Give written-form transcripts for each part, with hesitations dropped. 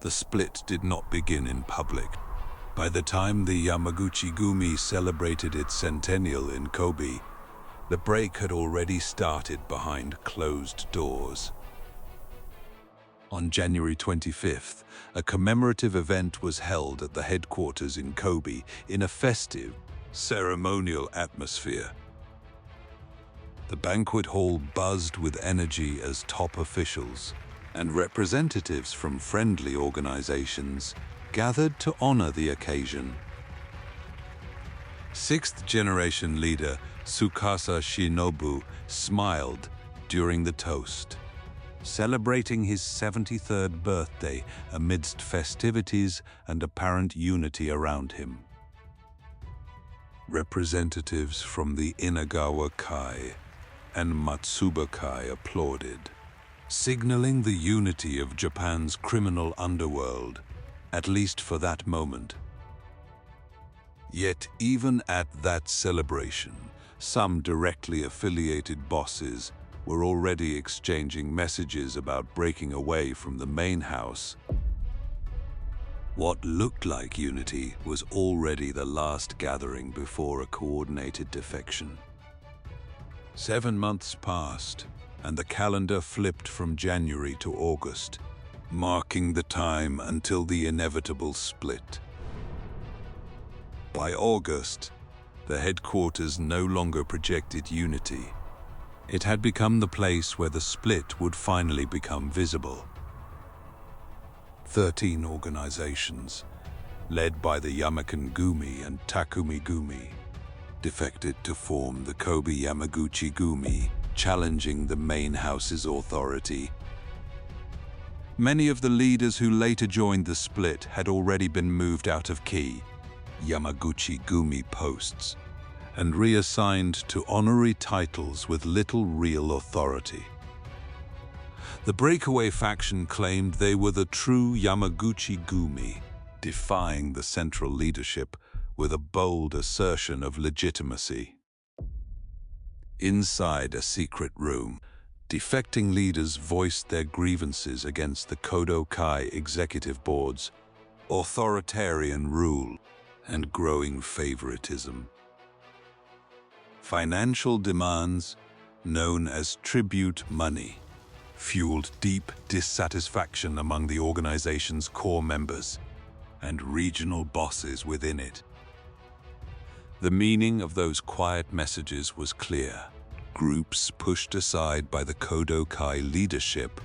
The split did not begin in public. By the time the Yamaguchi-gumi celebrated its centennial in Kobe, the break had already started behind closed doors. On January 25th, a commemorative event was held at the headquarters in Kobe in a festive, ceremonial atmosphere. The banquet hall buzzed with energy as top officials and representatives from friendly organizations gathered to honor the occasion. Sixth-generation leader Tsukasa Shinobu smiled during the toast, celebrating his 73rd birthday amidst festivities and apparent unity around him. Representatives from the Inagawa Kai and Matsuba Kai applauded, signaling the unity of Japan's criminal underworld, at least for that moment. Yet even at that celebration, some directly affiliated bosses were already exchanging messages about breaking away from the main house. What looked like unity was already the last gathering before a coordinated defection. 7 months passed, and the calendar flipped from January to August, marking the time until the inevitable split. By August, the headquarters no longer projected unity. It had become the place where the split would finally become visible. 13 organizations, led by the Yamakan-gumi and Takumi-gumi, defected to form the Kobe Yamaguchi-gumi, challenging the main house's authority. Many of the leaders who later joined the split had already been moved out of key Yamaguchi-gumi posts and reassigned to honorary titles with little real authority. The breakaway faction claimed they were the true Yamaguchi-gumi, defying the central leadership with a bold assertion of legitimacy. Inside a secret room, defecting leaders voiced their grievances against the Kodo Kai executive board's authoritarian rule and growing favoritism. Financial demands, known as tribute money, fueled deep dissatisfaction among the organization's core members and regional bosses within it. The meaning of those quiet messages was clear. Groups pushed aside by the Kodo Kai leadership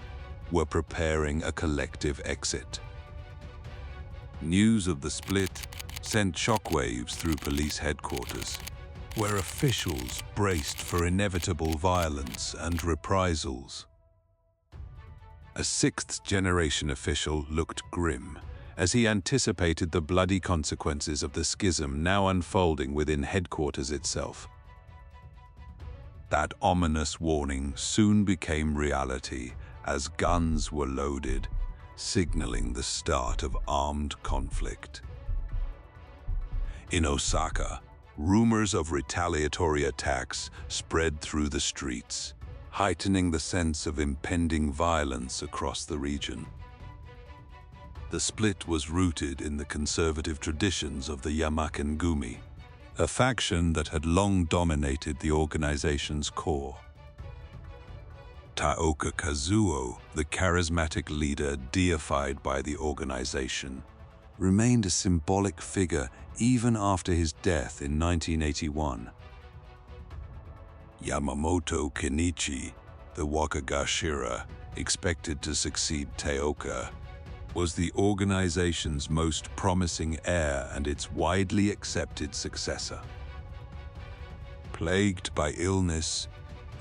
were preparing a collective exit. News of the split sent shockwaves through police headquarters, where officials braced for inevitable violence and reprisals. A sixth-generation official looked grim as he anticipated the bloody consequences of the schism now unfolding within headquarters itself. That ominous warning soon became reality as guns were loaded, signaling the start of armed conflict. In Osaka, rumors of retaliatory attacks spread through the streets, heightening the sense of impending violence across the region. The split was rooted in the conservative traditions of the Yamakan-gumi, a faction that had long dominated the organization's core. Taoka Kazuo, the charismatic leader deified by the organization, remained a symbolic figure even after his death in 1981. Yamamoto Kenichi, the Wakagashira, expected to succeed Taoka, was the organization's most promising heir and its widely accepted successor. Plagued by illness,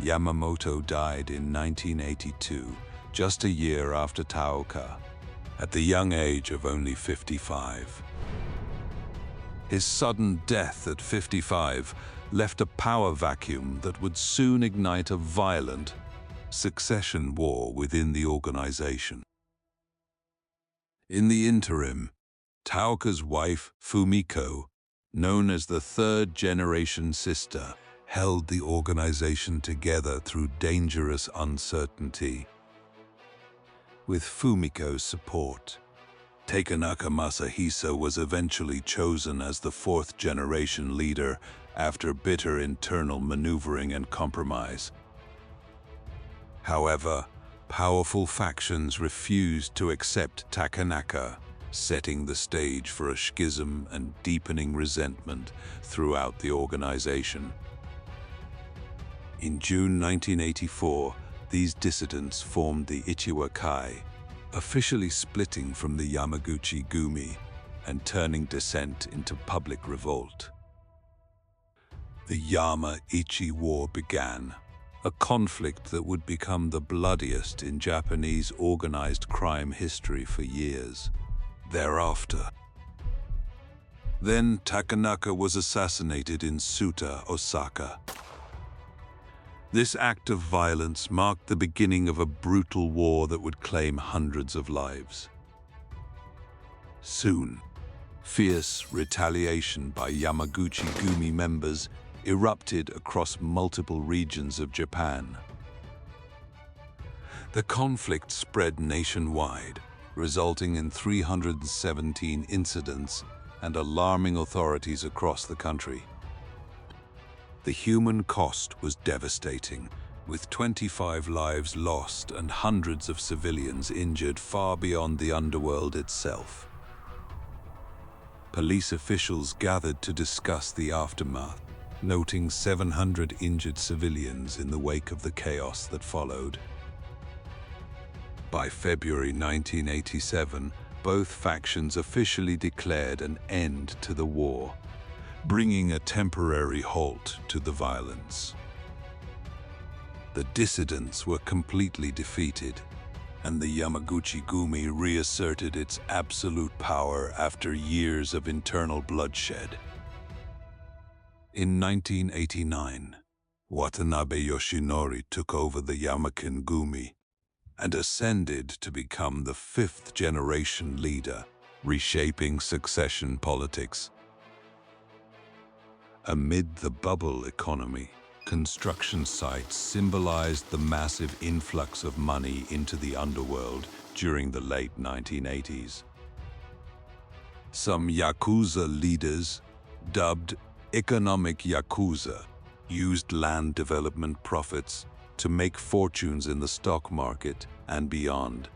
Yamamoto died in 1982, just a year after Taoka, at the young age of only 55. His sudden death at 55 left a power vacuum that would soon ignite a violent succession war within the organization. In the interim, Taoka's wife, Fumiko, known as the third-generation sister, held the organization together through dangerous uncertainty. With Fumiko's support, Takenaka Masahisa was eventually chosen as the fourth-generation leader after bitter internal maneuvering and compromise. However, powerful factions refused to accept Takenaka, setting the stage for a schism and deepening resentment throughout the organization. In June 1984, these dissidents formed the Ichiwa Kai, officially splitting from the Yamaguchi-gumi and turning dissent into public revolt. The Yama-Ichi War began, a conflict that would become the bloodiest in Japanese organized crime history for years thereafter. Then Takenaka was assassinated in Suta, Osaka. This act of violence marked the beginning of a brutal war that would claim hundreds of lives. Soon, fierce retaliation by Yamaguchi-gumi members erupted across multiple regions of Japan. The conflict spread nationwide, resulting in 317 incidents and alarming authorities across the country. The human cost was devastating, with 25 lives lost and hundreds of civilians injured far beyond the underworld itself. Police officials gathered to discuss the aftermath, noting 700 injured civilians in the wake of the chaos that followed. By February 1987, both factions officially declared an end to the war, bringing a temporary halt to the violence. The dissidents were completely defeated, and the Yamaguchi-gumi reasserted its absolute power after years of internal bloodshed. In 1989, Watanabe Yoshinori took over the Yamaken-gumi and ascended to become the fifth-generation leader, reshaping succession politics. Amid the bubble economy, construction sites symbolized the massive influx of money into the underworld during the late 1980s. Some Yakuza leaders, dubbed economic Yakuza, used land development profits to make fortunes in the stock market and beyond.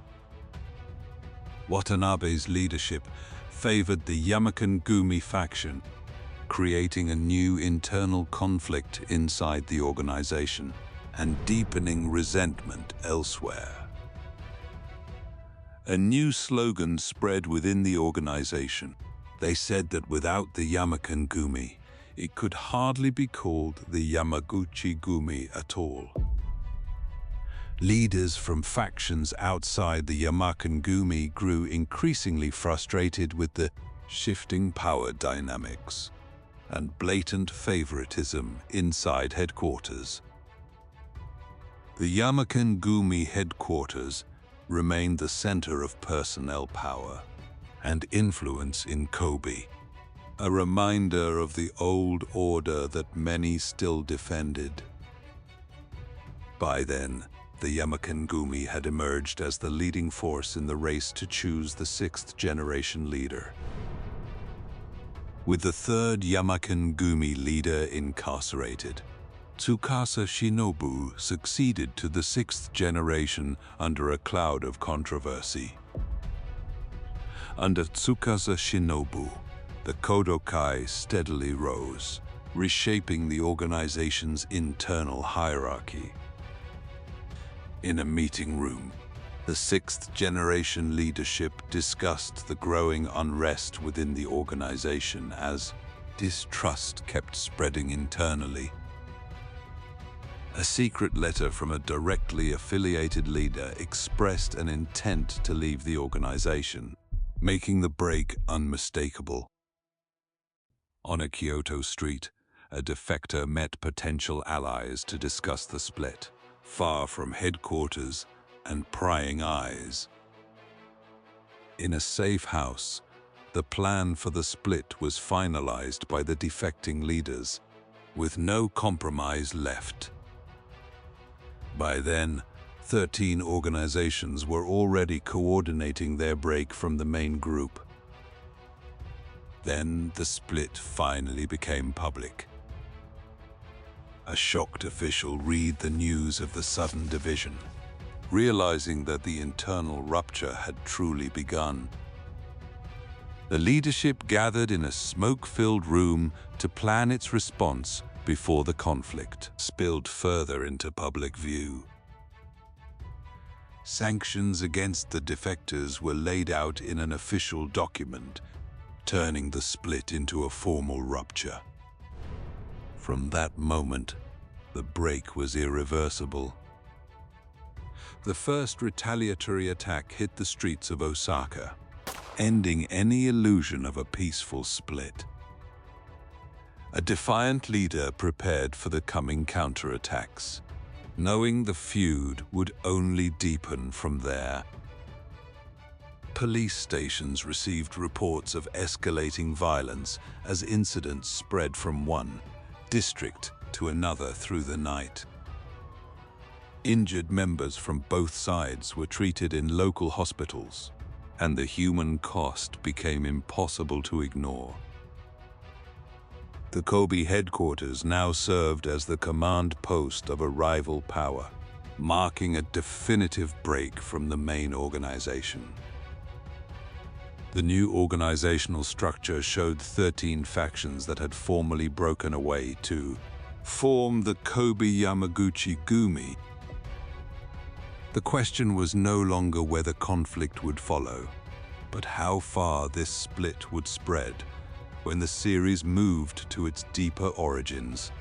Watanabe's leadership favored the Yamaken-gumi faction, creating a new internal conflict inside the organization and deepening resentment elsewhere. A new slogan spread within the organization. They said that without the Yamaken-gumi, it could hardly be called the Yamaguchi-gumi at all. Leaders from factions outside the Yamaken-gumi grew increasingly frustrated with the shifting power dynamics and blatant favoritism inside headquarters. The Yamaken-gumi headquarters remained the center of personnel power and influence in Kobe, a reminder of the old order that many still defended. By then, the Yamaken-gumi had emerged as the leading force in the race to choose the sixth-generation leader. With the third Yamaken-gumi leader incarcerated, Tsukasa Shinobu succeeded to the sixth generation under a cloud of controversy. Under Tsukasa Shinobu, the Kodokai steadily rose, reshaping the organization's internal hierarchy. In a meeting room, the sixth-generation leadership discussed the growing unrest within the organization as distrust kept spreading internally. A secret letter from a directly affiliated leader expressed an intent to leave the organization, making the break unmistakable. On a Kyoto street, a defector met potential allies to discuss the split, far from headquarters and prying eyes. In a safe house, the plan for the split was finalized by the defecting leaders, with no compromise left. By then, 13 organizations were already coordinating their break from the main group. Then the split finally became public. A shocked official read the news of the sudden division, realizing that the internal rupture had truly begun. The leadership gathered in a smoke-filled room to plan its response before the conflict spilled further into public view. Sanctions against the defectors were laid out in an official document, turning the split into a formal rupture. From that moment, the break was irreversible. The first retaliatory attack hit the streets of Osaka, ending any illusion of a peaceful split. A defiant leader prepared for the coming counterattacks, knowing the feud would only deepen from there. Police stations received reports of escalating violence as incidents spread from one district to another through the night. Injured members from both sides were treated in local hospitals, and the human cost became impossible to ignore. The Kobe headquarters now served as the command post of a rival power, marking a definitive break from the main organization. The new organizational structure showed 13 factions that had formerly broken away to form the Kobe Yamaguchi Gumi. The question was no longer whether conflict would follow, but how far this split would spread when the series moved to its deeper origins.